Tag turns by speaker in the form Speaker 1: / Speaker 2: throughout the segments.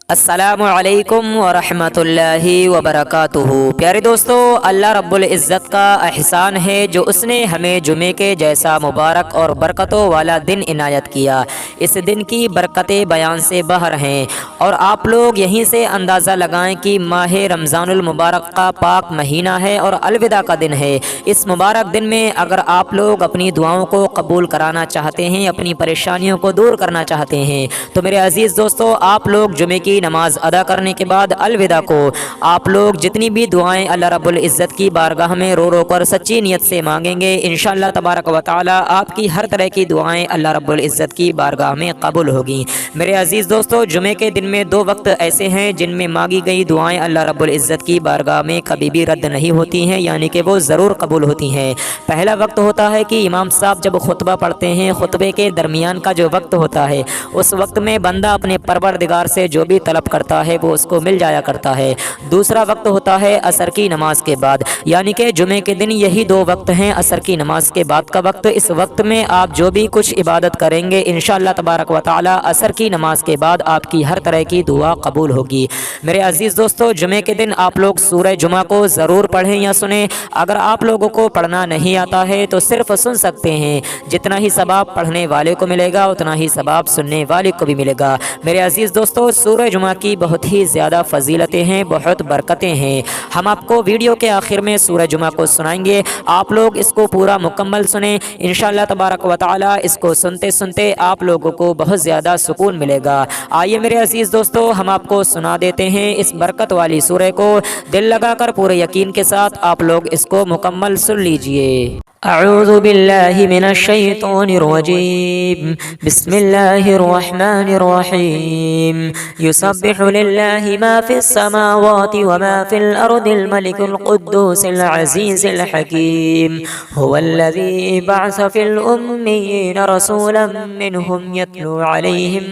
Speaker 1: अस्सलामु अलैकुम वरहमतुल्लाहि वबरकातुहू। प्यारे दोस्तों, अल्लाह रब्बुल इज़्ज़त का एहसान है जो उसने हमें जुमे के जैसा मुबारक और बरकतों वाला दिन इनायत किया। इस दिन की बरकतें बयान से बाहर हैं और आप लोग यहीं से अंदाज़ा लगाएं कि माह रमज़ानुल मुबारक का पाक महीना है और अलविदा का दिन है। इस मुबारक दिन में अगर आप लोग अपनी दुआओं को कबूल कराना चाहते हैं, अपनी परेशानियों को दूर करना चाहते हैं, तो मेरे अज़ीज़ दोस्तों, आप लोग जुमे की नमाज अदा करने के बाद अलविदा को आप लोग जितनी भी दुआएं अल्लाह रब्बुल इज़्ज़त की बारगाह में रो रो कर सच्ची नीयत से मांगेंगे, इंशाअल्लाह तबारक व तआला आपकी हर तरह की दुआएं अल्लाह रब्बुल इज़्ज़त की बारगाह में कबूल होगी। मेरे अजीज़ दोस्तों, जुमे के दिन में दो वक्त ऐसे हैं जिनमें मांगी गई दुआएं अल्लाह रब्बुल इज़्ज़त की बारगाह में कभी भी रद्द नहीं होती हैं, यानी कि वो ज़रूर कबूल होती हैं। पहला वक्त होता है कि इमाम साहब जब खुतबा पढ़ते हैं, खुतबे के दरमियान का जो वक्त होता है, उस वक्त में बंदा अपने परवरदिगार से जो भी तलब करता है वो उसको मिल जाया करता है। दूसरा वक्त होता है असर की नमाज के बाद, यानी कि जुमे के दिन यही दो वक्त हैं, असर की नमाज के बाद का वक्त। इस वक्त में आप जो भी कुछ इबादत करेंगे इंशाअल्लाह तबारक व तआला असर की नमाज के बाद आपकी हर तरह की दुआ कबूल होगी। मेरे अजीज़ दोस्तों, जुमे के दिन आप लोग सूरह जुमा को ज़रूर पढ़ें या सुने। अगर आप लोगों को पढ़ना नहीं आता है तो सिर्फ सुन सकते हैं। जितना ही सवाब पढ़ने वाले को मिलेगा उतना ही सवाब सुनने वाले को भी मिलेगा। मेरे अजीज़ दोस्तों, सूरह जुमा की बहुत ही ज़्यादा फजीलतें हैं, बहुत बरकतें हैं। हम आपको वीडियो के आखिर में सूरह जुमा को सुनाएंगे, आप लोग इसको पूरा मुकम्मल सुने। इंशाअल्लाह तबारक व तआला इसको सुनते सुनते आप लोगों को बहुत ज़्यादा सुकून मिलेगा। आइए मेरे अजीज़ दोस्तों, हम आपको सुना देते हैं इस बरकत वाली सूरह को। दिल लगाकर पूरे यकीन के साथ आप लोग इसको मुकम्मल सुन लीजिए। अऊज़ु बिल्लाहि मिनश शैतानिर रजीम। बिस्मिल्लाहिर रहमानिर रहीम। युसब्बिहु लिल्लाहि मा फिस समावाति व मा फिल अर्दिल मलिकुल कुद्दूसिल अज़ीज़िल हकीम। हुवल्लज़ी बअस फिल उम्मिय्यीना रसूलन मिनहुम यत्लू अलैहिम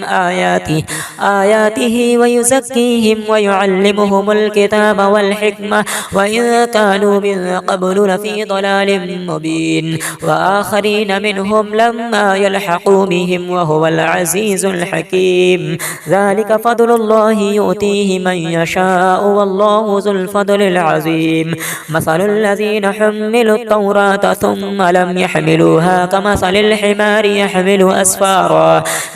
Speaker 1: आयातिहि व युज़क्कीहिम व युअल्लिमुहुमुल किताब वल हिकमह व इन कानू मिन क़ब्लु लफ़ी ज़लालिम मुबीन। वआखरीन मिनहुम लम्मा यल्हक़ू बिहिम वहुवल अज़ीज़ुल हकीम। ज़ालिका फ़ज़लुल्लाहि युअतीहि मन यशाअु वल्लाहु ज़ुल फ़ज़लिल अज़ीम। मसलुल्लज़ीना हुम्मिलुत तौरात थुम्मा लम यहमिलूहा कमसलिल हिमारि यहमिलु अस्फ़ारा।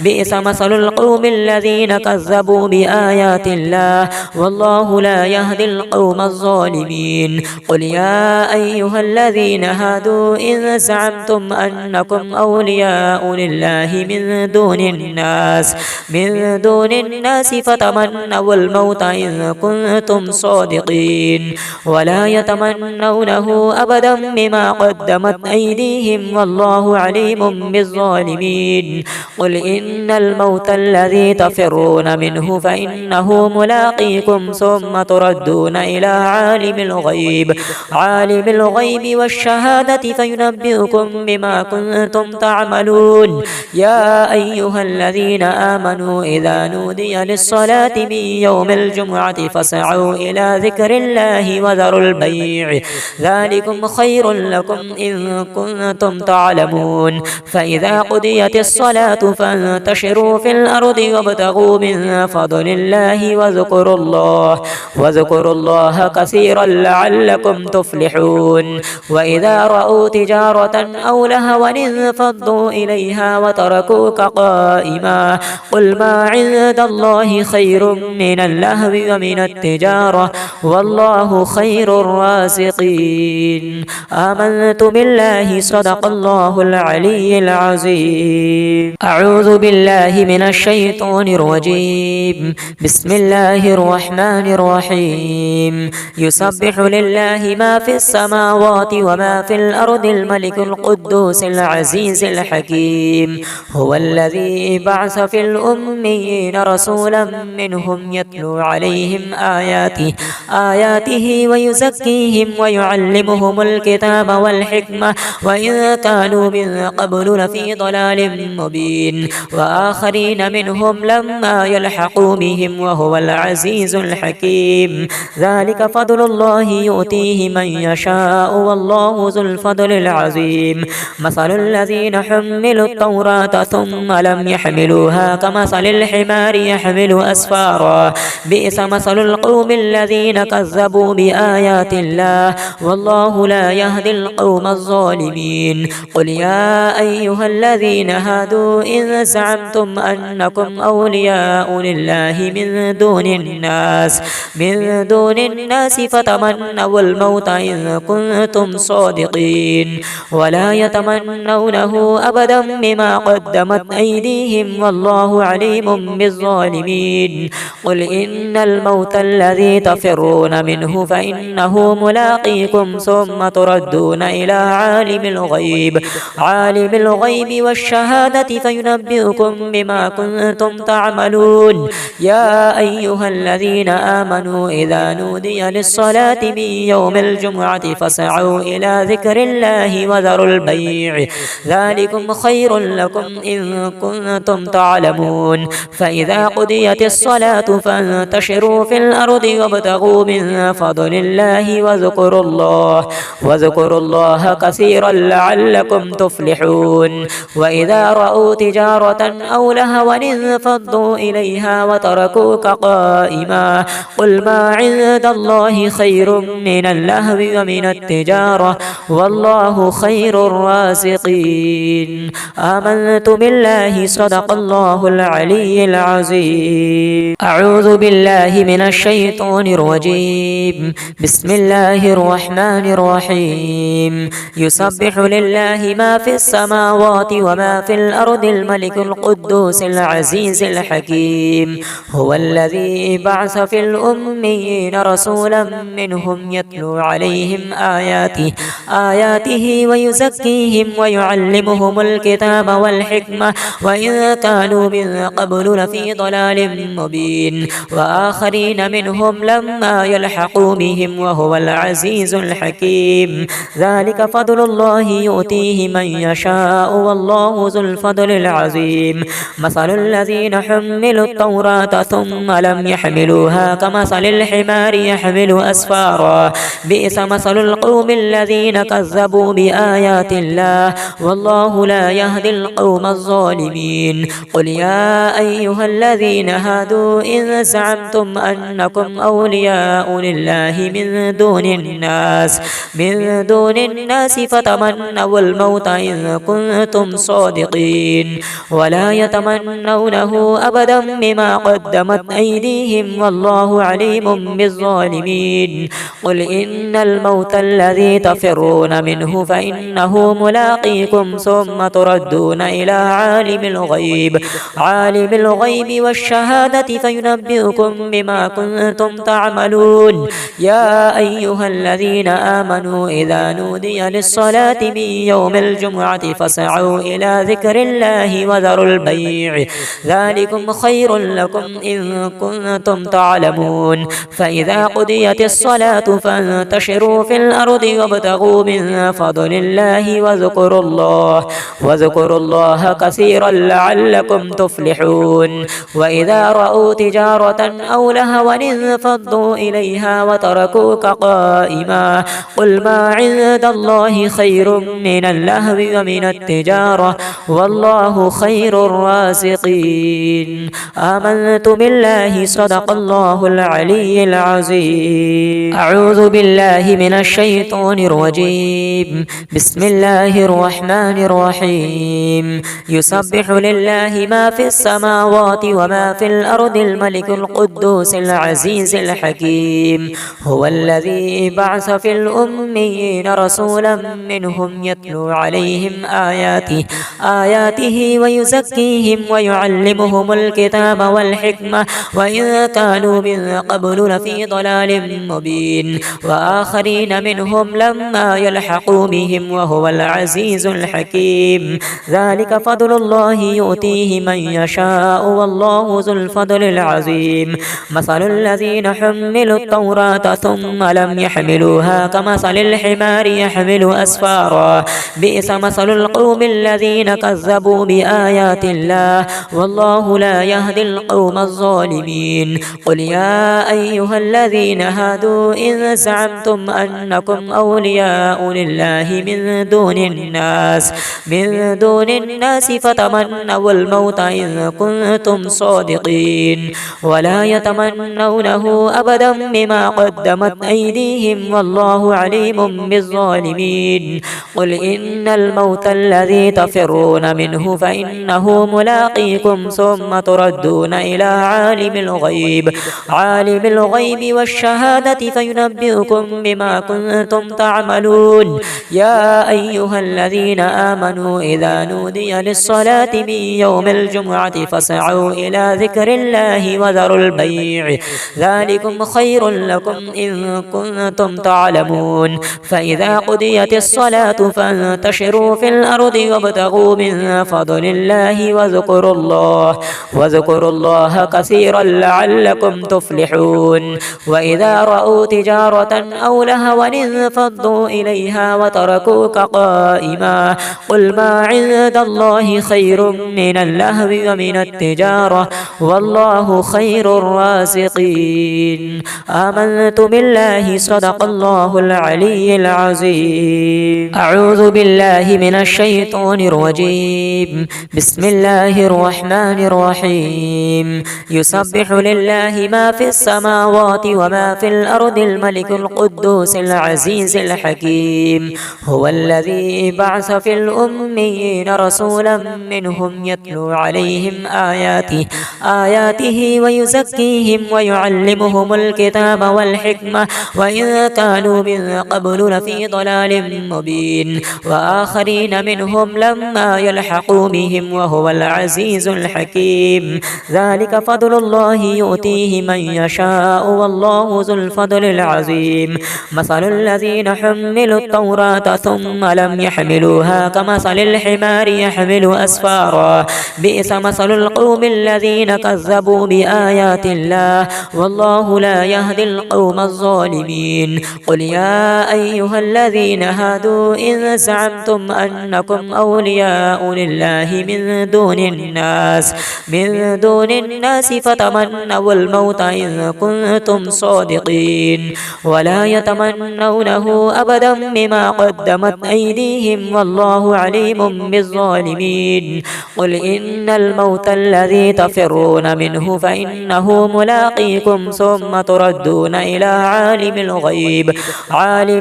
Speaker 1: बि'स मसलुल क़ौमिल्लज़ीना कज़्ज़बू बिआयातिल्लाह वल्लाहु ला यहदिल क़ौमज़ ज़ालिमीन। क़ुल या अय्युहल्लज़ीना हादू إن زعمتم أنكم أولياء لله من دون الناس فتمنوا الموت إن كنتم صادقين ولا يتمنونه أبدا بما قدمت أيديهم والله عليم بالظالمين. قل إن الموت الذي تفرون منه فإنه ملاقيكم ثم تردون إلى عالم الغيب والشهادة فينبئكم بما كنتم تعملون. يا أيها الذين آمنوا إذا نودي للصلاة من يوم الجمعة فاسعوا إلى ذكر الله وذروا البيع ذلكم خير لكم إن كنتم تعلمون. فإذا قضيت الصلاة فانتشروا في الأرض وابتغوا من فضل الله واذكروا الله كثيرا لعلكم تفلحون. وإذا رأوا تجارة أو لهوا انفضوا إليها وتركوك قائما. قل ما عند الله خير من اللهو ومن التجارة والله خير الرازقين. آمنت بالله صدق الله العلي العظيم. أعوذ بالله من الشيطان الرجيم. بسم الله الرحمن الرحيم. يسبح لله ما في السماوات وما في الأرض الملك القدوس العزيز الحكيم. هو الذي بعث في الأميين رسولا منهم يتلو عليهم آياته ويزكيهم ويعلمهم الكتاب والحكمة وإن كانوا من قبل لفي ضلال مبين وآخرين منهم لما يلحقوا بهم وهو العزيز الحكيم ذلك فضل الله يؤتيه من يشاء والله ذو الفضل العظيم مثل الذين حملوا التوراة ثم لم يحملوها كمثل الحمار يحمل أسفارا بئس مثل القوم الذين كذبوا بآيات الله والله لا يهدي القوم الظالمين قل يا أيها الذين هادوا إن زعمتم أنكم أولياء لله من دون الناس فتمنوا الموت إن كنتم صادقين ولا يتمنونه أبدا بما قدمت أيديهم والله عليم بالظالمين قل إن الموت الذي تفرون منه فإنه ملاقيكم ثم تردون إلى عالم الغيب والشهادة فينبئكم بما كنتم تعملون يا أيها الذين آمنوا إذا نودي للصلاة من يوم الجمعة فاسعوا إلى ذكر الله وذروا البيع ذلكم خير لكم إن كنتم تعلمون فإذا قضيت الصلاة فانتشروا في الأرض وابتغوا من فضل الله واذكروا الله كثيرا لعلكم تفلحون وإذا رأوا تجارة أو لهوا انفضوا إليها وتركوك قائما قل ما عند الله خير من اللهو ومن التجارة والله خير الرازقين آمنت بالله صدق الله العلي العظيم أعوذ بالله من الشيطان الرجيم بسم الله الرحمن الرحيم يسبح لله ما في السماوات وما في الأرض الملك القدوس العزيز الحكيم هو الذي بعث في الأميين رسولا منهم يتلو عليهم آياته ويزكيهم ويعلمهم الكتاب والحكمة وإن كانوا من قبل لفي ضلال مبين وآخرين منهم لما يلحقوا بهم وهو العزيز الحكيم ذلك فضل الله يؤتيه من يشاء والله ذو الفضل العظيم مثل الذين حملوا التوراة ثم لم يحملوها كمثل الحمار يحمل أسفارا بئس مثل القوم الذين كذبوا بآيات الله والله لا يهدي القوم الظالمين قل يا أيها الذين هادوا إن زعمتم أنكم أولياء لله من دون الناس فتمنوا الموت إن كنتم صادقين ولا يتمنونه أبدا بما قدمت أيديهم والله عليم بالظالمين قل إن الموت الذي تفرون منه فإنه ملاقيكم ثم تردون إلى عالم الغيب والشهادة فينبئكم بما كنتم تعملون يا أيها الذين آمنوا إذا نودي للصلاة من يوم الجمعة فاسعوا إلى ذكر الله وذروا البيع ذلكم خير لكم إن كنتم تعلمون فإذا قضيت الصلاة فانتشروا في الأرض وابتغوا من فضل الله واذكروا الله كثيرا لعلكم تفلحون وإذا رأوا تجارة أو لهوا انفضوا إليها وتركوك قائما قل ما عند الله خير من اللهو ومن التجارة والله خير الرازقين آمنت بالله صدق الله العلي العظيم أعوذ بالله من الشيطان الرجيم بسم الله الرحمن الرحيم يسبح لله ما في السماوات وما في الأرض الملك القدوس العزيز الحكيم هو الذي بعث في الأميين رسولا منهم يتلو عليهم آياته ويزكيهم ويعلمهم الكتاب والحكمة وإن كانوا من قبل لفي ضلال مبين وآخرين منهم لما يلحقوا بهم وهو العزيز الحكيم ذلك فضل الله يؤتيه من يشاء والله ذو الفضل العظيم مثل الذين حملوا التوراة التوراة ثم لم يحملوها كمثل الحمار يحمل أسفارا بئس مثل القوم الذين كذبوا بآيات الله والله لا يهدي القوم الظالمين. قل يا أيها الذين هادوا إن زعمتم أنكم أولياء لله من دون الناس فتمنوا الموت إن كنتم صادقين ولا يتمنونه أبدا بما قدمت أيديهم والله عليم بالظالمين. قل إن الموت الذي تفرون منه فإنه ملاقيكم ثم تردون إلى عالم الغيب والشهادة فينبئكم بما كنتم تعملون. يا أيها الذين آمنوا إذا نودي للصلاة من يوم الجمعة فاسعوا إلى ذكر الله وذروا البيع ذلكم خير لكم إن كنتم تعلمون. فإذا قضيت الصلاة فانتشروا في الأرض وابتغوا من فضل الله واذكروا الله كثيرا لعلكم تفلحون. وإذا رأوا تجارة أو لهوا انفضوا إليها وتركوك قائما قل ما عند الله خير من اللهو ومن التجارة والله خير الرازقين. آمنت بالله صدق الله العلي العظيم. أعوذ بالله من الشيطان الرجيم. بسم الله الرحمن الرحيم. يسبح لله ما في السماوات وما في الأرض الملك القدوس العزيز الحكيم. هو الذي بعث في الأميين رسولا منهم يتلو عليهم آياته ويزكيهم ويعلمهم الكتاب والحكمة وإن كانوا من قبل لفي ضلال مبين. وآخرين منهم لما يلحقوا بهم وهو العزيز الحكيم. ذلك فضل الله يؤتيه من يشاء والله ذو الفضل العظيم. مثل الذين حملوا التوراة ثم لم يحملوها كمثل الحمار يحمل أسفارا بئس مثل القوم الذين كذبوا بآيات الله والله لا يهدي القوم الظالمين. قل يا أيها الذين هادوا إن زعمتم أنكم أولياء لله من دون الناس فتمنوا الموت إن كنتم صادقين ولا يتمنونه أبدا بما قدمت أيديهم والله عليم بالظالمين. قل إن الموت الذي تفرون منه فإنه ملاقيكم ثم تردون إلى عالم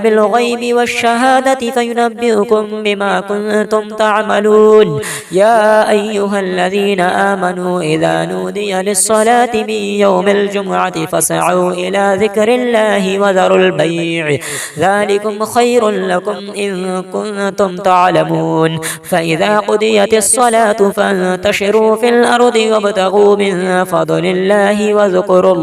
Speaker 1: الغيب والشهادة فينبئكم بما كنتم تعملون. يا أيها الذين آمنوا إذا نودي للصلاة من يوم الجمعة فاسعوا إلى ذكر الله وذروا البيع ذلكم خير لكم إن كنتم تعلمون. فإذا قضيت الصلاة فانتشروا في الأرض وابتغوا من فضل الله واذكروا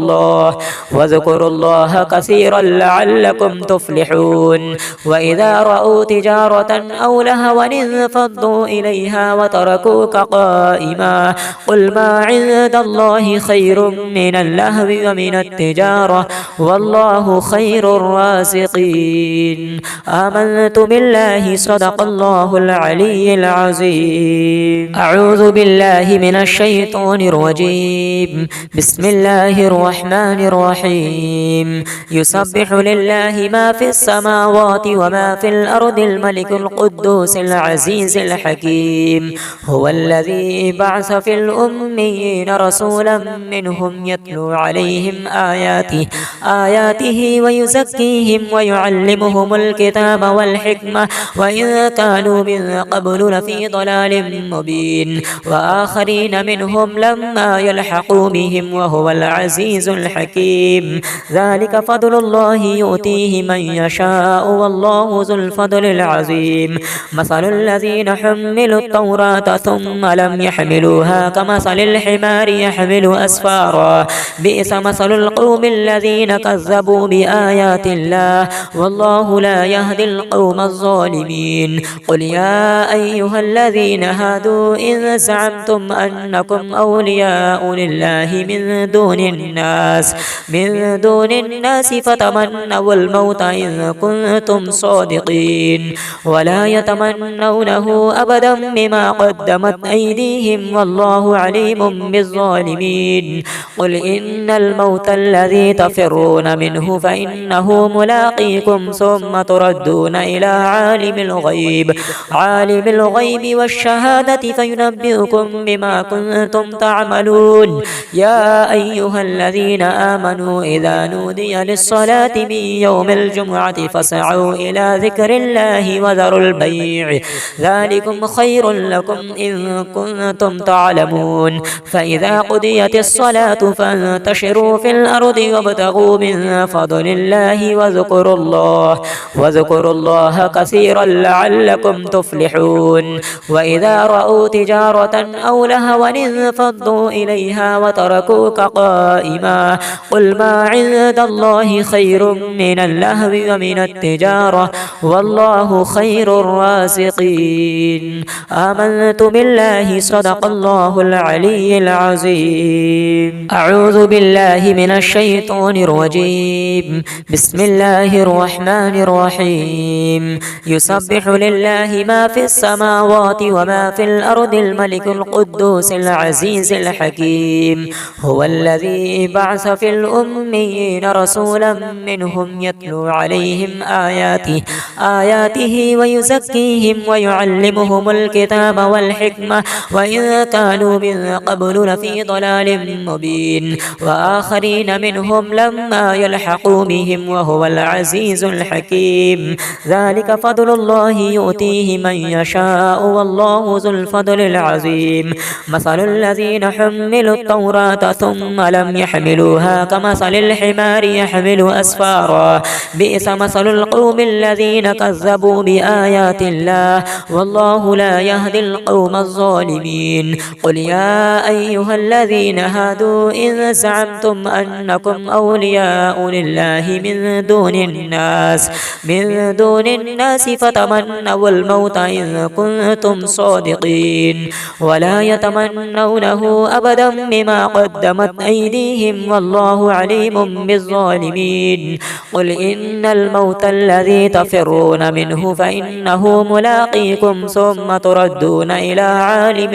Speaker 1: الله كثيرا لعلكم تفلحون. وإذا رأوا تجارة أو لهوا انفضوا إليها وتركوك قائما قل ما عند الله خير من اللهو ومن التجارة والله خير الرازقين. آمنت بالله صدق الله العلي العظيم. أعوذ بالله من الشيطان الرجيم. بسم الله الرحمن الرحيم. يسبح لله ما في السماوات وما في الأرض الملك القدوس العزيز الحكيم. هو الذي بعث في الأميين رسولا منهم يتلو عليهم آياته ويزكيهم ويعلمهم الكتاب والحكمة وإن كانوا من قبل لفي ضلال مبين. وآخرين منهم لما يلحقوا بهم وهو العزيز الحكيم. ذلك فضل الله يؤتيه من يشاء والله ذو الفضل العظيم. مثل الذين حملوا التوراة ثم لم يحملوها كمثل الحمار يحمل أسفارا بئس مثل القوم الذين كذبوا بآيات الله والله لا يهدي القوم الظالمين. قل يا أيها الذين هادوا إن زعمتم أنكم أولياء لله من دون دون الناس فتمنوا الموت إن كنتم صادقين ولا يتمنونه أبدا بما قدمت أيديهم والله عليم بالظالمين. قل إن الموت الذي تفرون منه فإنه ملاقيكم ثم تردون إلى عالم الغيب والشهادة فينبئكم بما كنتم تعملون. يا أيها الذين آمنوا إذا نودي للصلاة من يوم الجمعة فاسعوا إلى ذكر الله وذروا البيع ذلكم خير لكم إن كنتم تعلمون. فإذا قضيت الصلاة فانتشروا في الأرض وابتغوا من فضل الله واذكروا الله كثيرا لعلكم تفلحون. وإذا رأوا تجارة أو لهوا انفضوا إليها وتركوك قائما قل ما عند الله خير من اللهو ومن التجارة والله خير الرازقين. آمنت بالله صدق الله العلي العظيم. أعوذ بالله من الشيطان الرجيم. بسم الله الرحمن الرحيم. يسبح لله ما في السماوات وما في الأرض الملك القدوس العزيز الحكيم. هو الذي بعث في الأميين رسولا منهم يتلو عليهم آياته ويزكيهم ويعلمهم الكتاب والحكمة وإن كانوا من قبل لفي ضلال مبين. وآخرين منهم لما يلحقوا بهم وهو العزيز الحكيم. ذلك فضل الله يؤتيه من يشاء والله ذو الفضل العظيم. مثل الذين حملوا التوراة ثم لم يحملوها كمثل الحمار يحمل أسفارا بئس مثل القوم الذين كذبوا بآيات الله والله لا يهدي القوم الظالمين. قل يا أيها الذين هادوا إن زعمتم أنكم أولياء لله من دون الناس فتمنوا الموت إن كنتم صادقين ولا يتمنونه أبدا بما قدمت أيديهم والله عليم بالظالمين. قل إن الموت الذي تفرون منه فإنه ملاقيكم ثم تردون إلى عالم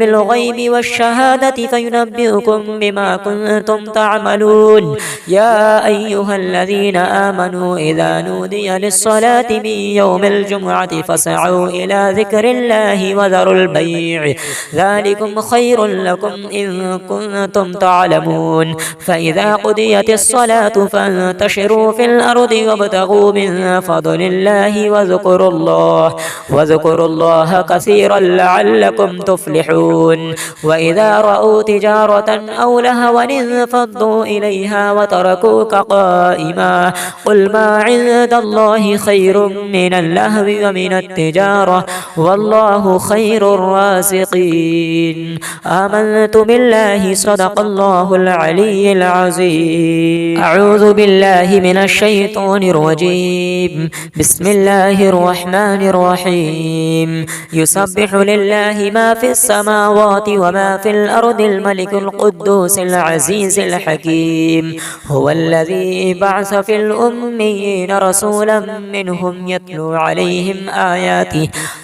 Speaker 1: الغيب والشهادة فينبئكم بما كنتم تعملون. يا أيها الذين آمنوا إذا نودي للصلاة من يوم الجمعة فاسعوا إلى ذكر الله وذروا البيع ذلكم خير لكم إن كنتم تعلمون. فإذا قضيت الصلاة فانتشروا في الأرض وابتغوا من فضل الله واذكروا الله كثيرا لعلكم تفلحون. وإذا رأوا تجارة أو لهوا انفضوا إليها وتركوك قائما قل ما عند الله خير من اللهو ومن التجارة والله خير الرازقين. آمنت بالله صدق الله العلي العظيم. أعوذ بالله من الشيطان الرجيم. بسم الله الرحمن الرحيم. يسبح لله ما في السماوات وما في الأرض الملك القدوس العزيز الحكيم. هو الذي بعث في الأميين رسولا منهم يتلو عليهم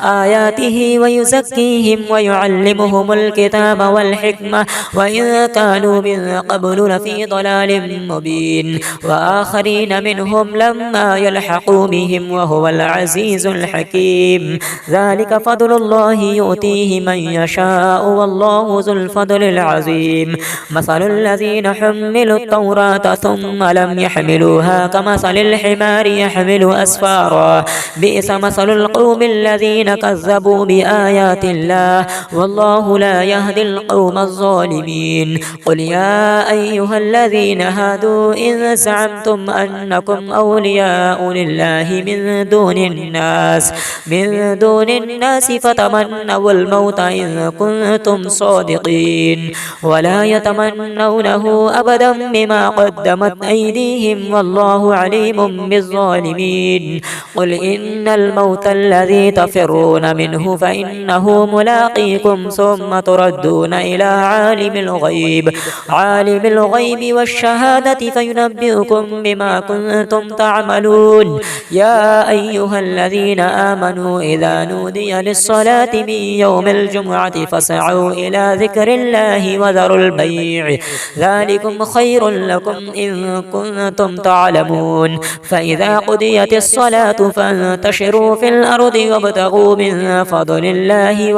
Speaker 1: آياته ويزكيهم ويعلمهم الكتاب والحكمة وإن كانوا من قبل لفي ضلال مبين. وآخرين منهم لما يلحقوا بهم وهو العزيز الحكيم. ذلك فضل الله يؤتيه من يشاء والله ذو الفضل العظيم. مثل الذين حملوا التوراة ثم لم يحملوها كمثل الحمار يحمل أسفارا بئس مثل القوم الذين كذبوا بآيات الله والله لا يهدي القوم الظالمين. قل يا أيها الذين هادوا إن زعمتم أنكم أولياء لله من دون الناس فتمنوا الموت إن كنتم صادقين ولا يتمنونه أبدا بما قدمت أيديهم والله عليم بالظالمين. قل إن الموت الذي تفرون منه فإنه ملاقيكم ثم تردون إلى عالم الغيب الغيب والشهادة فينبئكم بما كنتم تعملون. يا أيها الذين آمنوا إذا نودي للصلاة من يوم الجمعة فاسعوا إلى ذكر الله وذروا البيع ذلكم خير لكم إن كنتم تعلمون. فإذا قضيت الصلاة فانتشروا في الأرض وابتغوا من فضل الله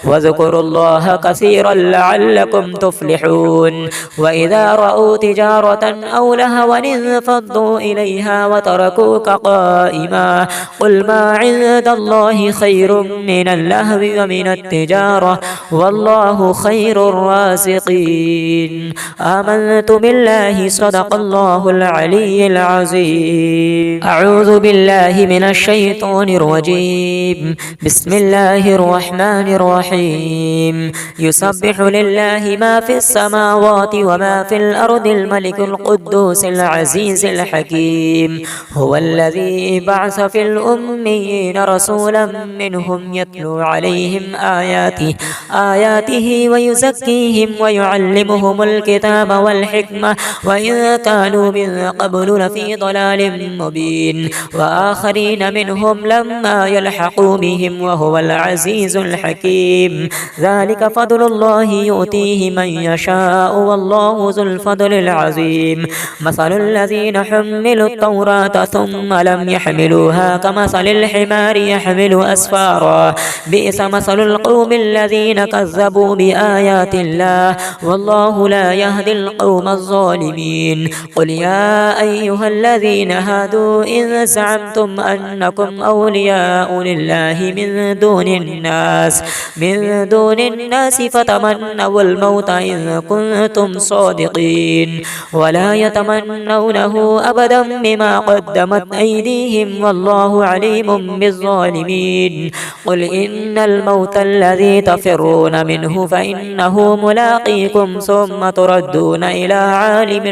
Speaker 1: واذكروا الله كثيرا لعلكم تفلحون. وإذا رأوا تجارة أو لهوا انفضوا إليها وتركوك قائما قل ما عند الله خير من اللهو ومن التجارة والله خير الرازقين. آمنت بالله صدق الله العلي العظيم. أعوذ بالله من الشيطان الرجيم. بسم الله الرحمن الرحيم. يسبح لله ما في السماوات وما في الأرض الملك القدوس العزيز الحكيم. هو الذي بعث في الأميين رسولا منهم يتلو عليهم آياته ويزكيهم ويعلمهم الكتاب والحكمة وإن كانوا من قبل لفي ضلال مبين. وآخرين منهم لما يلحقوا بهم وهو العزيز الحكيم. ذلك فضل الله يؤتيه من يشاء والله ذو الفضل العظيم. مثل الذين حملوا التوراة ثم لم يحملوها كمثل الحمار يحمل أسفارا بئس مثل القوم الذين كذبوا بآيات الله والله لا يهدي القوم الظالمين. قل يا أيها الذين هادوا إن زعمتم أنكم أولياء لله من دون الناس فتمنوا الموت إن كنتم صادقين ولا يتمنونه أبدا بما قدمت أيديهم والله عليم بالظالمين. قل إن الموت الذي تفرون منه فإنه ملاقيكم ثم تردون إلى عالم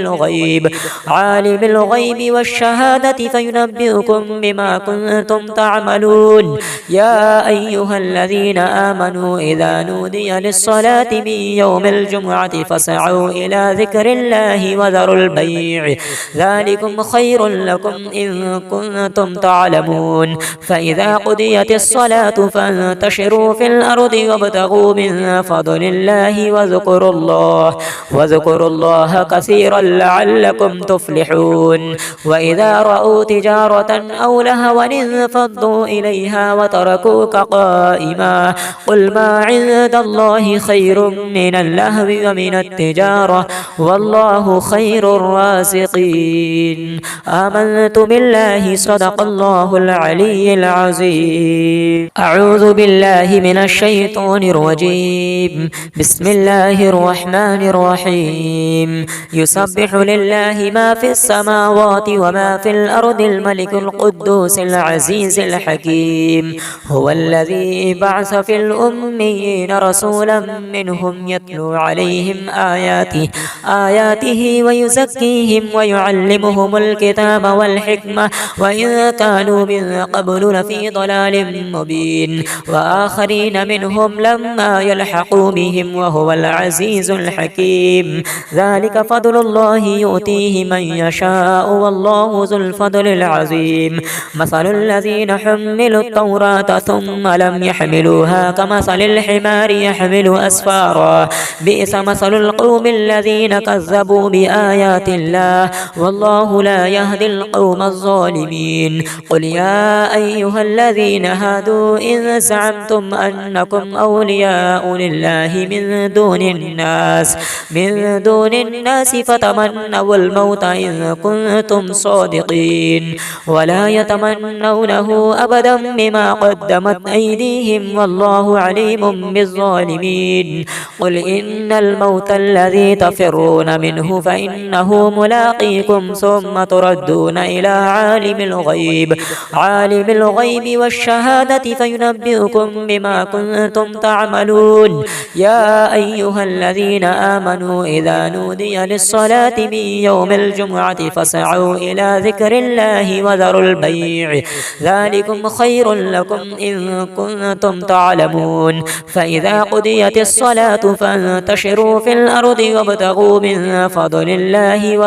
Speaker 1: الغيب والشهادة فينبئكم بما كنتم تعملون. يا أيها الذين آمنوا إذا نودي للصلاة من يوم الجمعة فاسعوا إلى ذكر الله وذروا البيع ذلكم خير لكم إن كنتم تعلمون. فإذا قضيت الصلاة فانتشروا في الأرض وابتغوا من فضل الله واذكروا الله كثيرا لعلكم تفلحون. وإذا رأوا تجارة أو لهوا انفضوا إليها وتركوك قائما قل ما عند الله خير من اللهو ومن التجارة والله خير الرازقين. آمنت بالله صدق الله العلي العظيم. أعوذ بالله من الشيطان الرجيم. بسم الله الرحمن الرحيم. يسبح لله ما في السماوات وما في الأرض الملك القدوس العزيز الحكيم. هو الذي بعث في الأميين رسولا منهم يتلو عليهم آياته ويزكيهم ويعلمهم الكتاب والحكمة وإن كانوا من قبل لفي ضلال مبين. وآخرين منهم لما يلحقوا بهم وهو العزيز الحكيم. ذلك فضل الله يؤتيه من يشاء والله ذو الفضل العظيم. مثل الذين حملوا التوراة ثم لم يحملوها كمثل الحمار يحمل أسفارا بئس مثل القوم الذين كذبوا بآيات الله والله لا يهدي القوم الظالمين. قل يا أيها الذين هادوا إن زعمتم أنكم أولياء لله من دون الناس فتمنوا الموت إن كنتم صادقين ولا يتمنونه أبدا بما قدمت أيديهم والله عليم بالظالمين. قل إن الموت الذي تفرون منه فإنه ملاقيكم ثم تردون إلى عالم الغيب والشهادة فينبئكم بما كنتم تعملون. يا أيها الذين آمنوا إذا نودي للصلاة من يوم الجمعة فاسعوا إلى ذكر الله وذروا البيع ذلكم خير لكم إن كنتم تعلمون. فإذا قضيت الصلاة فانتشروا في الأرض الأرض وابتغوا من فضل الله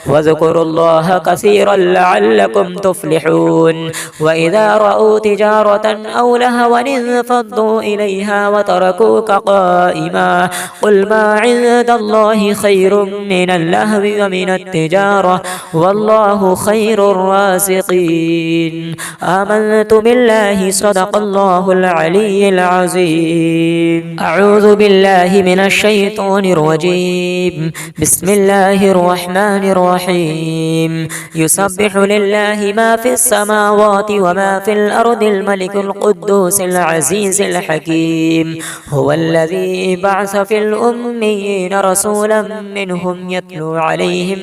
Speaker 1: واذكروا الله كثيرا لعلكم تفلحون. وإذا رأوا تجارة أو لهوا انفضوا إليها وتركوك قائما قل ما عند الله خير من اللهو ومن التجارة والله خير الرازقين. آمنت بالله صدق الله العلي العظيم. أعوذ بالله من الشيطان الرجيم. بسم الله الرحمن الرحيم. يسبح لله ما في السماوات وما في الأرض الملك القدوس العزيز الحكيم. هو الذي بعث في الأميين رسولا منهم يتلو عليهم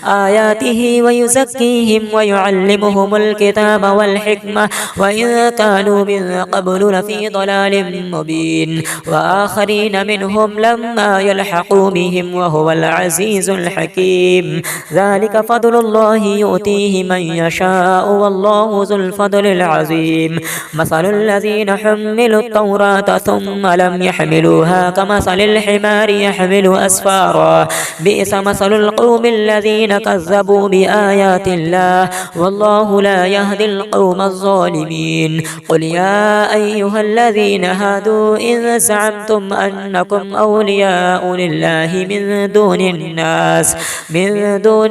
Speaker 1: آياته ويزكيهم ويعلمهم الكتاب والحكمة وإن كانوا من قبل لفي ضلال مبين وآخرين منهم لما يلحقوا بهم وهو العزيز الحكيم. ذلك فضل الله يؤتيه من يشاء والله ذو الفضل العظيم. مثل الذين حملوا التوراة ثم لم يحملوها كمثل الحمار يحمل أسفارا بئس مثل القوم الذين كذبوا بآيات الله والله لا يهدي القوم الظالمين. قل يا أيها الذين هادوا إن زعمتم أنكم أولياء لله من دون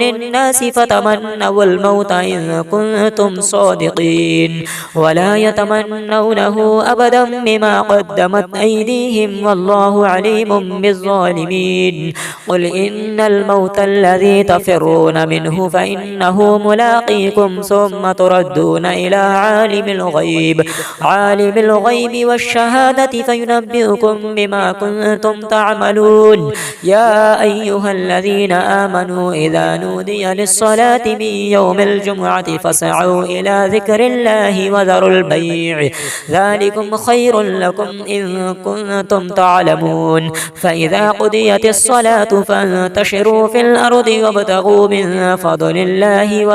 Speaker 1: الناس فتمنوا الموت إن كنتم صادقين ولا يتمنونه أبدا بما قدمت أيديهم والله عليم بالظالمين. قل إن الموت الذي تفرون منه فإنه ملاقيكم ثم تردون إلى عالم الغيب والشهادة فينبئكم بما كنتم تعملون. يا أيها الذين آمنوا إذا نودي للصلاة من يوم الجمعة فاسعوا إلى ذكر الله وذروا البيع ذلكم خير لكم إن كنتم تعلمون. فإذا قضيت الصلاة فانتشروا في الأرض وابتغوا من فضل الله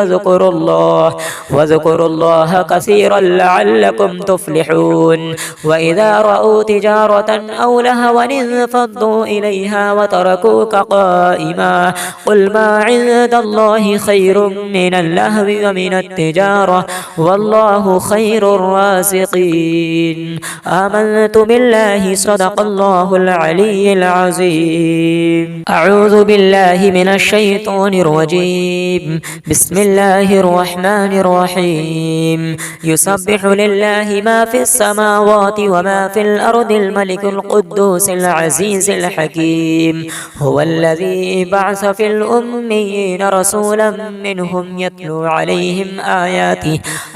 Speaker 1: واذكروا الله كثيرا لعلكم تفلحون. وإذا رأوا تجارة أو لهوا انفضوا إليها وتركوك قائما قل ما عند الله خير من اللهو ومن التجارة والله خير الرازقين. آمنت بالله صدق الله العلي العظيم. أعوذ بالله من الشيطان الرجيم. بسم الله الرحمن الرحيم. يسبح لله ما في السماوات وما في الأرض الملك القدوس العزيز الحكيم. هو الذي بعث في الأميين رسولا منهم يتلو عليهم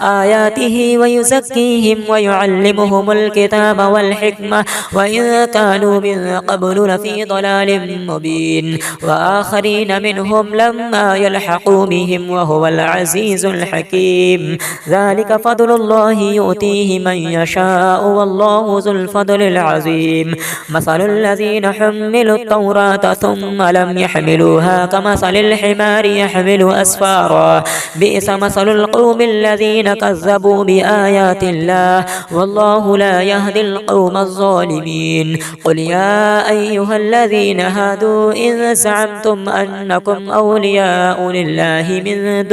Speaker 1: آياته ويزكيهم ويعلمهم الكتاب والحكمة وإن كانوا من قبل لفي ضلال مبين وآخرين منهم لما يلحقوا بهم وهو العزيز الحكيم. ذلك فضل الله يؤتيه من يشاء والله ذو الفضل العظيم. مثل الذين حملوا التوراة ثم لم يحملوها كمثل الحمار يحمل أسفارا بئس مثل القوم الذين كذبوا بآيات الله والله لا يهدي القوم الظالمين. قل يا أيها الذين هادوا إن زعمتم أنكم أولياء لله من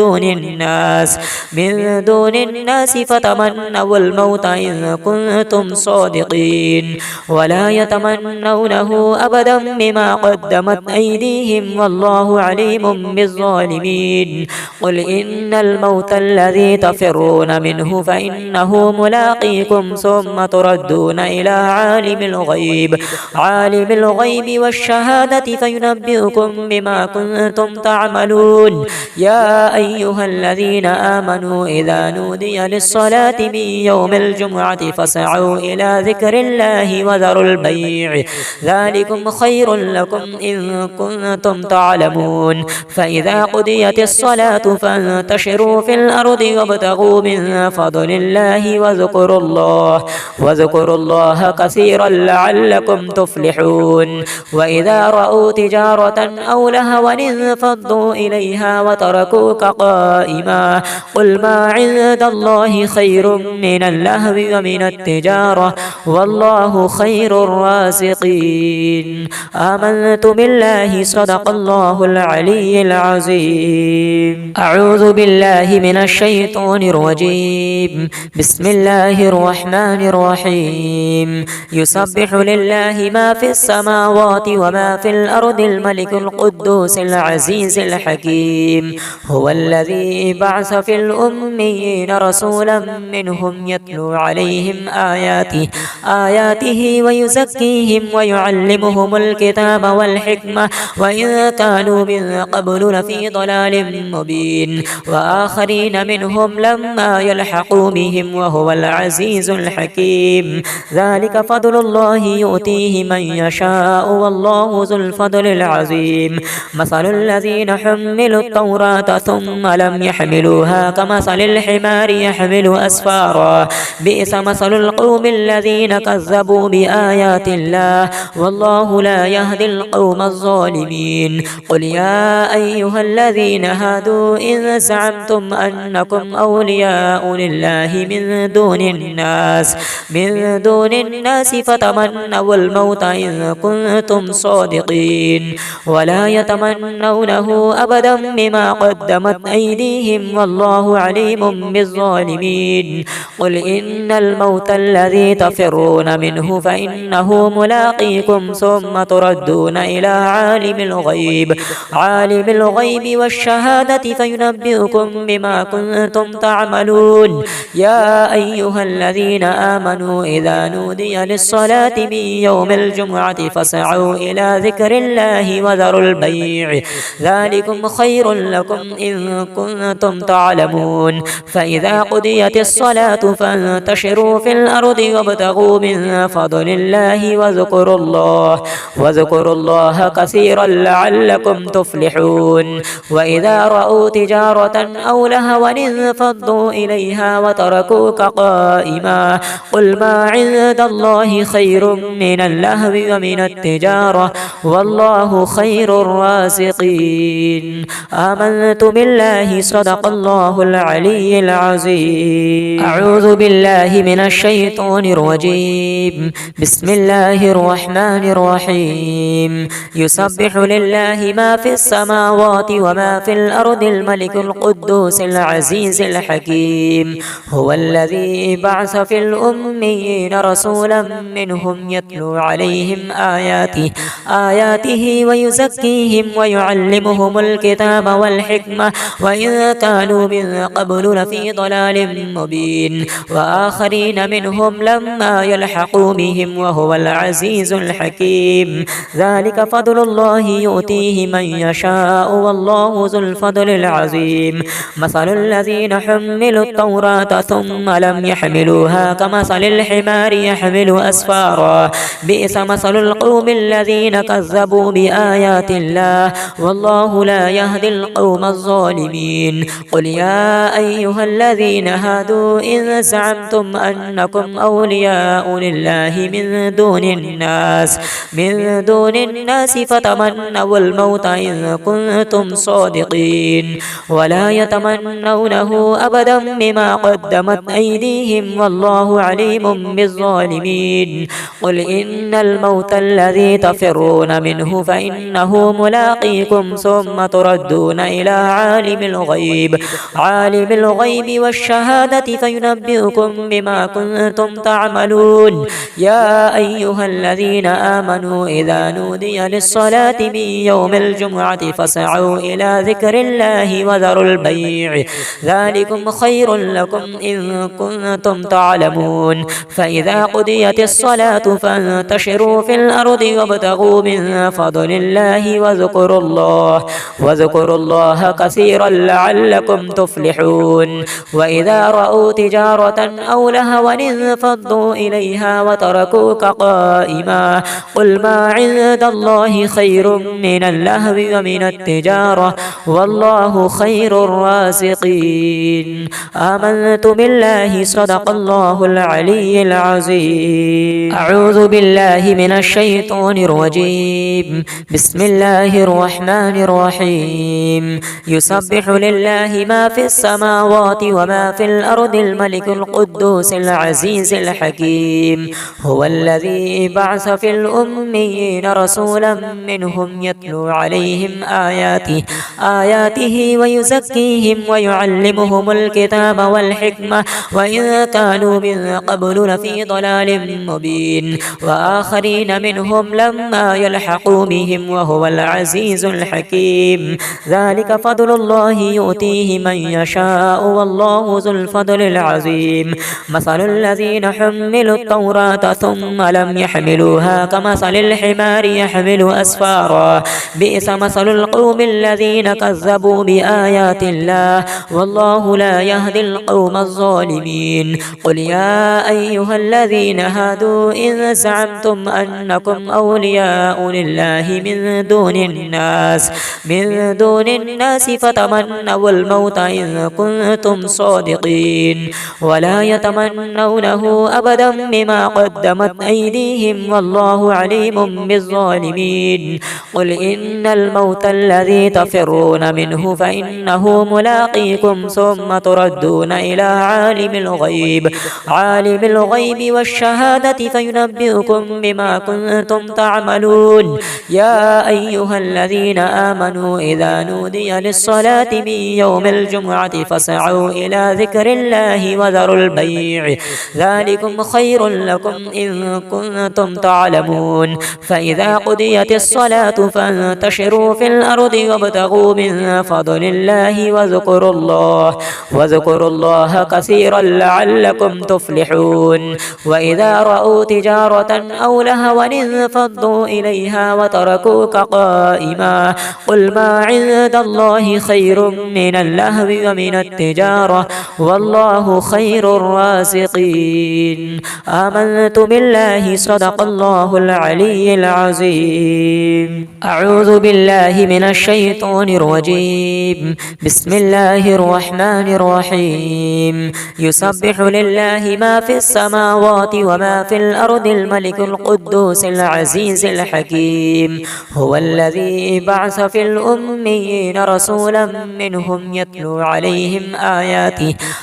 Speaker 1: دون الناس فتمنوا الموت إن كنتم صادقين ولا يتمنونه أبدا بما قدمت أيديهم والله عليم بالظالمين. قل إن الموت الذي تفرون منه فإنه ملاقيكم ثم تردون إلى عالم الغيب والشهادة فينبئكم بما كنتم تعملون. يا أيها الذين آمنوا إذا نودي للصلاة من يوم الجمعة فاسعوا إلى ذكر الله وذروا البيع ذلكم خير لكم إن كنتم تعلمون. فإذا قضيت الصلاة فانتشروا في الأرض وابتغوا من فضل الله واذكروا الله كثيرا لعلكم تفلحون. وإذا رأوا تجارة أو لهوا انفضوا إليها وتركوك قائما قل ما عند الله خير من اللهو ومن التجارة والله خير الرازقين. الرازقين. آمنت بالله صدق الله العلي العظيم. أعوذ بالله من الشيطان الرجيم. بسم الله الرحمن الرحيم. يسبح لله ما في السماوات وما في الأرض الملك القدوس العزيز الحكيم. هو الذي بعث في الأميين رسولا منهم يتلو عليهم آياته ويزكيهم ويعلمهم الكتاب والحكمة وإن كانوا من قبل لفي ضلال مبين. وآخرين منهم لما يلحقوا بهم وهو العزيز الحكيم. ذلك فضل الله يؤتيه من يشاء والله ذو الفضل العظيم. مثل الذين حملوا التوراة ثم لم يحملوها كمثل الحمار يحمل أسفارا. بئس مثل القوم الذين كذبوا بآيات الله والله لا يهدي القوم الظالمين. قل يا أيها الذين هادوا إن زعمتم أنكم أولياء لله من دون الناس فتمنوا الموت إن كنتم صادقين ولا يتمنونه أبدا بما قدمت أيديهم والله عليم بالظالمين. قل إن الموت الذي تفرون منه فإنه ملاقيكم ثم تردون إلى عالم الغيب والشهادة فينبئكم بما كنتم تعملون. يا أيها الذين آمنوا إذا نودي للصلاة من يوم الجمعة فاسعوا إلى ذكر الله وذروا البيع ذلكم خير لكم إن كنتم تعلمون. فإذا قضيت الصلاة فانتشروا في الأرض وابتغوا من فضل الله واذكروا الله كثيرا لعلكم تفلحون. وإذا رأوا تجارة أو لهوا انفضوا إليها وتركوك قائما. قل ما عند الله خير من اللهو ومن التجارة والله خير الرازقين. آمنت بالله صدق الله العلي العظيم. أعوذ بالله من الشيطان الرجيم. بسم الله الرحمن الرحيم. يسبح لله ما في السماوات وما في الأرض الملك القدوس العزيز الحكيم. هو الذي بعث في الأميين رسولا منهم يتلو عليهم آياته ويزكيهم ويعلمهم الكتاب والحكمة وإن كانوا من قبل لفي ضلال مبين. وآخرين منهم لما يلحقوا بهم وهو العزيز الحكيم. ذلك فضل الله يؤتيه من يشاء والله ذو الفضل العظيم. مثل الذين حملوا التوراة ثم لم يحملوها كمثل الحمار يحمل أسفارا. بئس مثل القوم الذين كذبوا بآيات الله والله لا يهدي القوم الظالمين. قل يا أيها الذين هادوا إن زعمتم أنكم أولياء لله من دون الناس فتمنوا الموت إن كنتم صادقين ولا يتمنونه أبدا بما قدمت أيديهم والله عليم بالظالمين. قل إن الموت الذي تفرون منه فإنه ملاقيكم ثم تردون إلى عالم الغيب والشهادة فينبئكم بما كنتم تعملون. يا أيها الذين آمنوا إذا نودي للصلاة من يوم الجمعة فاسعوا إلى ذكر الله وذروا البيع ذلكم خير لكم إن كنتم تعلمون. فإذا قضيت الصلاة فانتشروا في الأرض وابتغوا من فضل الله واذكروا الله كثيرا لعلكم تفلحون. وإذا رأوا تجارة أو لهوا انفضوا إليها وتركوك قائما. قل ما عند الله خير من اللهو ومن التجارة والله خير الرازقين. آمنت بالله صدق الله العلي العظيم. أعوذ بالله من الشيطان الرجيم. بسم الله الرحمن الرحيم. يسبح لله ما في السماوات وما في الأرض الملك القدوس العزيز الحكيم. هو الذي بعث في الأميين رسولا منهم يتلو عليهم آياته ويزكيهم ويعلمهم الكتاب والحكمة وإن كانوا من قبل لفي ضلال مبين وآخرين منهم لما يلحقوا بهم وهو العزيز الحكيم. ذلك فضل الله يؤتيه من يشاء والله ذو الفضل العظيم. مثل الذين حملوا التوراة ثم لم يحملوها كمثل الحمار يحمل أسفارا بئس مثل القوم الذين كذبوا بآيات الله والله لا يهدي القوم الظالمين. قل يا أيها الذين هادوا إن زعمتم أنكم أولياء لله من دون الناس فتمنوا الموت إن كنتم صادقين ولا يتمنونه أبدا بما قدمت أيديهم والله عليم بالظالمين. قل إن الموت الذي تفرون منه فإنه ملاقيكم ثم تردون إلى عالم الغيب والشهادة فينبئكم بما كنتم تعملون. يا أيها الذين آمنوا إذا نودي للصلاة من يوم الجمعة فاسعوا إلى ذكر الله وذروا البيع ذلكم خير لكم إن كنتم تعلمون. فإذا قضيت الصلاة فانتشروا في الأرض وابتغوا من فضل الله واذكروا الله كثيرا لعلكم تفلحون. وإذا رأوا تجارة أو لهوا انفضوا إليها وتركوك قائما قل ما عند الله خير من اللهو ومن التجارة والله خير الرازقين. آمنت بالله صدق الله العلي العظيم. أعوذ بالله من الشيطان الرجيم. بسم الله الرحمن الرحيم. يسبح لله ما في السماوات وما في الأرض الملك القدوس العزيز الحكيم. هو الذي بعث في الأميين رسولا منهم يتلو عليهم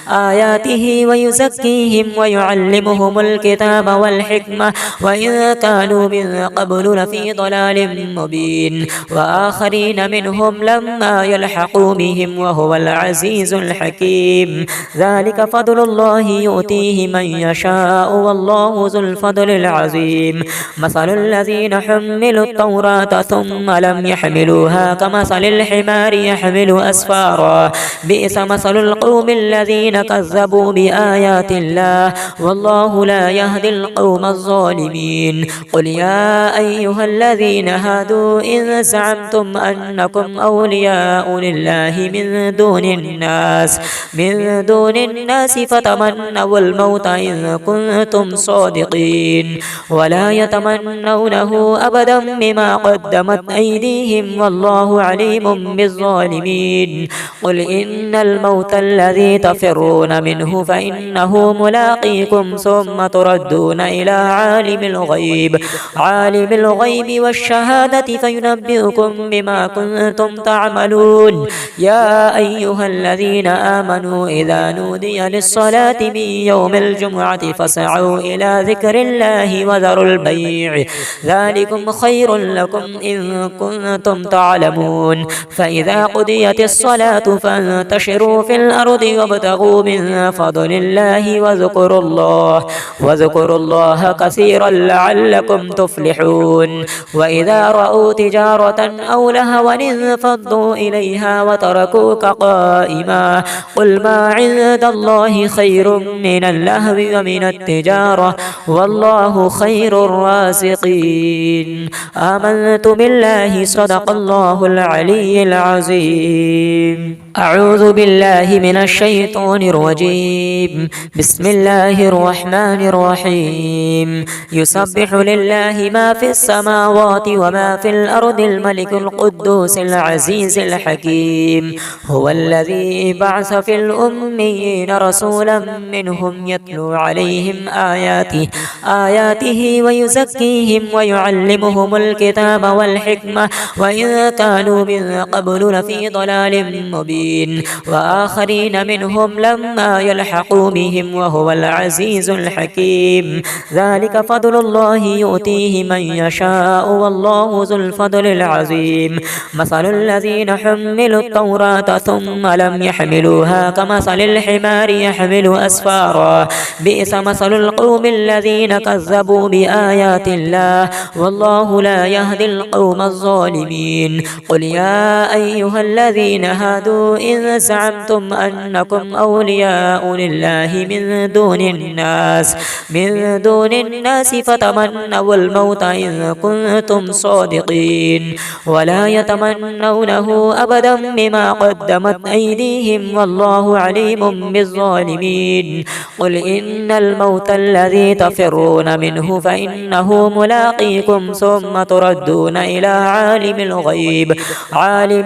Speaker 1: آياته ويزكيهم ويعلمهم الكتاب والحكمة وإن كانوا من قبل لفي ضلال مبين وآخرين منهم لما يلحقوا بهم وهو العزيز الحكيم. ذلك فضل الله يؤتيه من يشاء والله ذو الفضل العظيم. مثل الذين حملوا التوراة ثم لم يحملوها كمثل الحمار يحمل أسفارا بئس مثل القوم الذين كذبوا بآيات الله والله لا يهدي القوم الظالمين. قل يا أيها الذين هادوا إن زعمتم أنكم أولياء لله من دون الناس فتمنوا الموت إن كنتم صادقين ولا يتمنونه أبدا بما قدمت أيديهم والله عليم بالظالمين. قل إن الموت الذي تفرون منه فإنه ملاقيكم ثم تردون إلى عالم الغيب والشهادة فينبئكم بما كنتم تعملون. يا أيها الذين آمنوا إذا نودي للصلاة من يوم الجمعة فاسعوا إلى ذكر الله وذروا البيع ذلكم خير لكم إن كنتم تعلمون. فإذا قضيت الصلاة فانتشروا في الأرض وابتغوا من فضل الله واذكروا الله كثيرا لعلكم تفلحون. وإذا رأوا تجارة أو لهوا انفضوا إليها وتركوك قائما قل ما عند الله خير من اللهو ومن التجارة والله خير الرازقين. آمنت بالله صدق الله العلي العظيم. أعوذ بالله من الشيطان الرجيم. بسم الله الرحمن الرحيم. يسبح لله ما في السماوات وما في الأرض الملك القدوس العزيز الحكيم. هو الذي بعث في الأميين رسولا منهم يتلو عليهم آياته ويزكيهم ويعلمهم الكتاب والحكمة وإن كانوا من قبل لفي ضلال مبين وآخرين منهم لما يلحقوا بهم وهو العزيز الحكيم. ذلك فضل فضل الله يؤتيه من يشاء والله ذو الفضل العظيم. مثل الذين حملوا التوراة ثم لم يحملوها كمثل الحمار يحمل أسفارا بئس مثل القوم الذين كذبوا بآيات الله والله لا يهدي القوم الظالمين. قل يا أيها الذين هادوا إن زعمتم أنكم أولياء لله من دون الناس فتمنوا الموت إن كنتم صادقين ولا يتمنونه أبدا بما قدمت أيديهم والله عليم بالظالمين. قل إن الموت الذي تفرون منه فإنه ملاقيكم ثم تردون إلى عالم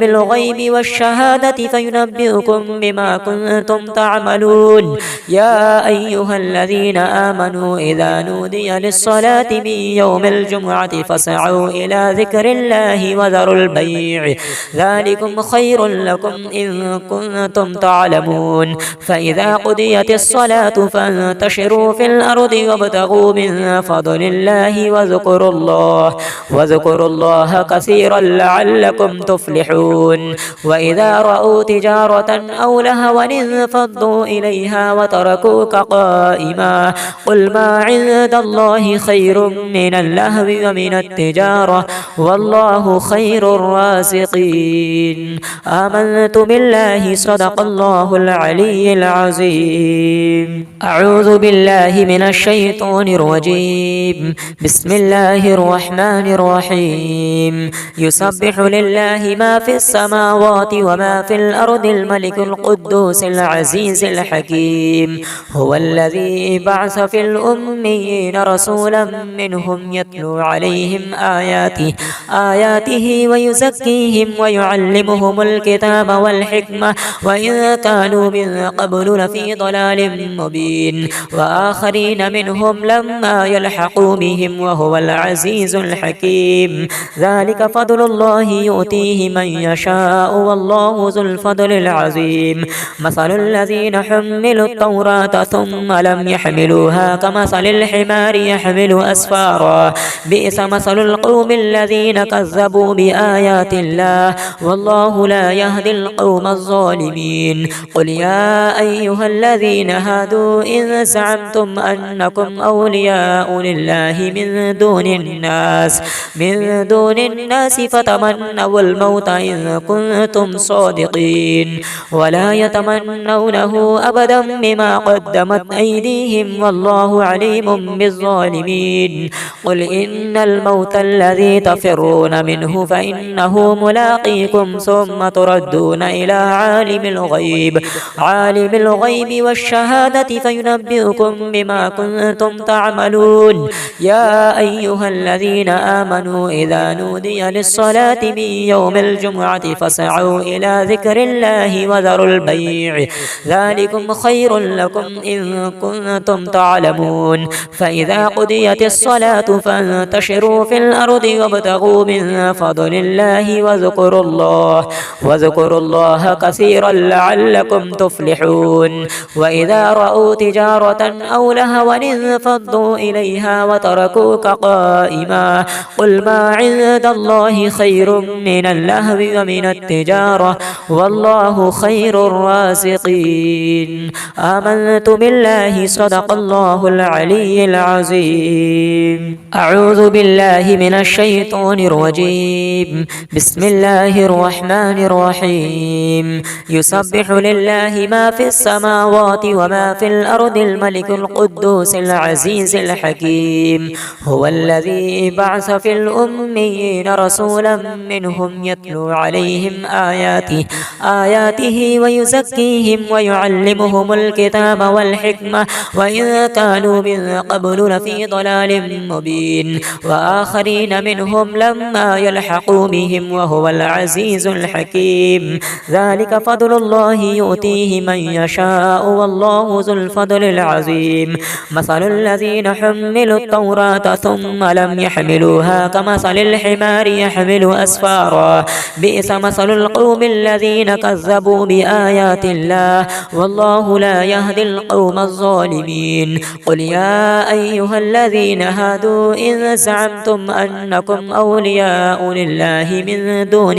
Speaker 1: الغيب والشهادة فينبئكم بما كنتم تعملون. يا أيها الذين آمنوا إذا نودي للصلاة من يوم الجمعة فاسعوا إلى ذكر الله وذروا البيع ذلكم خير لكم إن كنتم تعلمون. فإذا قضيت الصلاة فانتشروا في الأرض وابتغوا من فضل الله واذكروا الله كثيرا لعلكم تفلحون. وإذا رأوا تجارة أو لهوا انفضوا إليها وتركوك قائما قل ما عند الله خير من اللهو ومن التجارة والله خير الرازقين. آمنت بالله صدق الله العلي العظيم. أعوذ بالله من الشيطان الرجيم. بسم الله الرحمن الرحيم. يسبح لله ما في السماوات وما في الأرض الملك القدوس العزيز الحكيم. هو الذي بعث في الأميين رسولا منهم يتلو عليهم آياته ويزكيهم ويعلمهم الكتاب والحكمة وإن كانوا من قبل لفي ضلال مبين وآخرين منهم لما يلحقوا بهم وهو العزيز الحكيم. ذلك فضل الله يؤتيه من يشاء والله ذو الفضل العظيم. مثل الذين حملوا التوراة ثم لم يحملوها كمثل الحمار يحمل أسفارا بئس مثل القوم الذين كذبوا بآيات الله والله لا يهدي القوم الظالمين. قل يا أيها الذين هادوا إن زعمتم أنكم أولياء لله من دون الناس فتمنوا الموت إن كنتم صادقين ولا يتمنونه أبدا بما قدمت أيديهم والله عليم بالظالمين. قل إن الموت الذي تفرون منه فإنه ملاقيكم ثم تردون إلى عالم الغيب والشهادة فينبئكم بما كنتم تعملون. يا أيها الذين آمنوا إذا نودي للصلاة من يوم الجمعة فاسعوا إلى ذكر الله وذروا البيع ذلكم خير لكم إن كنتم تعلمون. فإذا قضيت الصلاة فانتشروا في الأرض وابتغوا من فضل الله واذكروا الله كثيرا لعلكم تفلحون. وإذا رأوا تجارة أو لهوا انفضوا إليها وتركوك قائما قل ما عند الله خير من اللهو ومن التجارة والله خير الرازقين. آمنت بالله صدق الله العلي العظيم. أعوذ بالله من الشيطان الرجيم. بسم الله الرحمن الرحيم. يسبح لله ما في السماوات وما في الأرض الملك القدوس العزيز الحكيم. هو الذي بعث في الأميين رسولا منهم يتلو عليهم آياته ويزكيهم ويعلمهم الكتاب والحكمة وإن كانوا من قبل لفي ضلال مبين وآخرين منهم لما يلحقوا بهم وهو العزيز الحكيم. ذلك فضل الله يؤتيه من يشاء والله ذو الفضل العظيم. مثل الذين حملوا التوراة ثم لم يحملوها كمثل الحمار يحمل أسفارا بئس مثل القوم الذين كذبوا بآيات الله والله لا يهدي القوم الظالمين. قل يا أيها الذين هادوا إن زعمتم أنكم أولياء لله من دون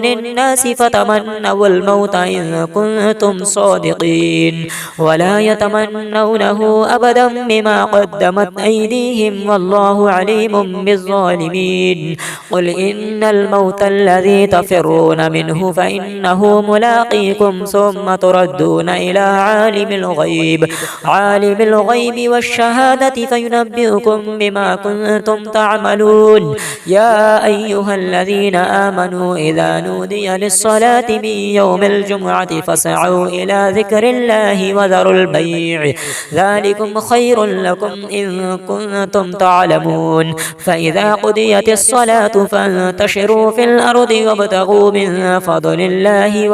Speaker 1: الناس فتمنوا الموت إن كنتم صادقين ولا يتمنونه أبدا بما قدمت أيديهم والله عليم بالظالمين. قل إن الموت الذي تفرون منه فإنه ملاقيكم ثم تردون إلى عالم الغيب والشهادة فينبئكم بما كنتم تعملون. يا أيها الذين آمنوا إذا نودي للصلاة من يوم الجمعة فاسعوا إلى ذكر الله وذروا البيع ذلكم خير لكم إن كنتم تعلمون. فإذا قضيت الصلاة فانتشروا في الأرض وابتغوا من فضل الله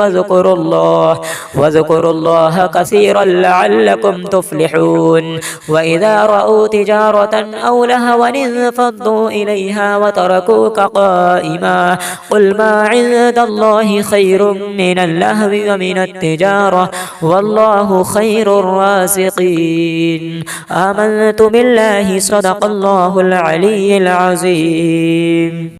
Speaker 1: واذكروا الله كثيرا لعلكم تفلحون. وإذا رأوا تجارة أو لهوا انفضوا إليها وتركوك قائما قل ما عند الله خير من اللهو ومن التجارة والله خير الرازقين. آمنت بالله صدق الله العلي العظيم.